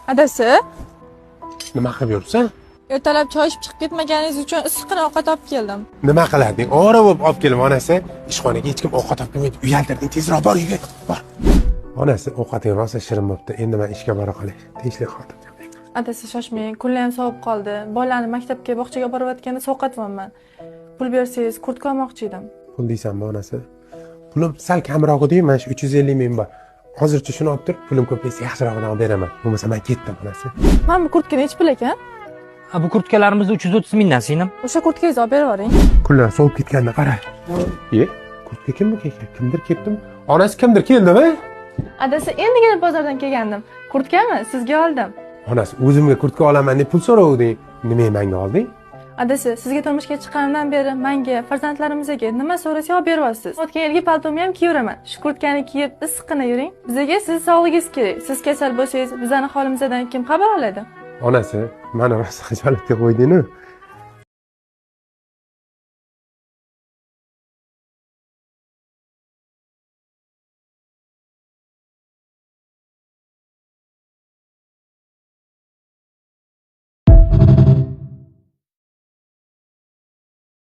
Adasi, Nima qilib yuribsan? ertalab choy ichib chiqib ketmaganingiz uchun issiqqina ovqat olib keldim. Nima qilarding? Ovora bo'lib olib kelib onasi. Ishxonaga hech kim ovqat olib kelmaydi. Uyaltirding, tezroq bor uyga. Bor. Onasi ovqating rosa shirin bo'libdi. Endi men ishga bora qolay. Tinchlik xotirjam. Adasi, shoshmang, kunlar ham sovib qoldi. Bolalarni maktabga, bog'chaga borayotganda sovqatyapman. Pul bersangiz, kurtka olmoqchi edim. Pul deysanmi onasi? Pulim sal kamroq edi, mana shu 350 ming bor. Hozircha shuni olib tur, pulim ko'paysa yaxshirog'ini olib beraman. Bo'lmasa men ketdim onasi. Mana bu kurtka nechi pul ekan? Bu kurtkalarimiz 330 mingdan singlim. O'sha kurtkangizni olib berib yuboring. Kunlar sovib ketganda qara. Kurtka kimniki? Kimdir ketdimi? Onasi kimdir keldimi? Adasi, endigina bozordan kelgandim. Kurtkami? Sizga oldim. Onasi o'zimga kurtka olaman deb pul so'ravding. Nima menga olding? Adasi, sizga turmushga chiqqanimdan beri menga, farzandlarimizga nima so'rasa olib beryapsiz. O'tgan yilgi paltomni ham kiyaveraman. Shu kurtkani kiyib issiqqina yuring. Bizga siz sog'ligingiz kerak. Siz kasal bo'lsangiz, bizning holimizdan kim xabar oladi? Onasi, meni rosa xijolatga qo'yding-ku.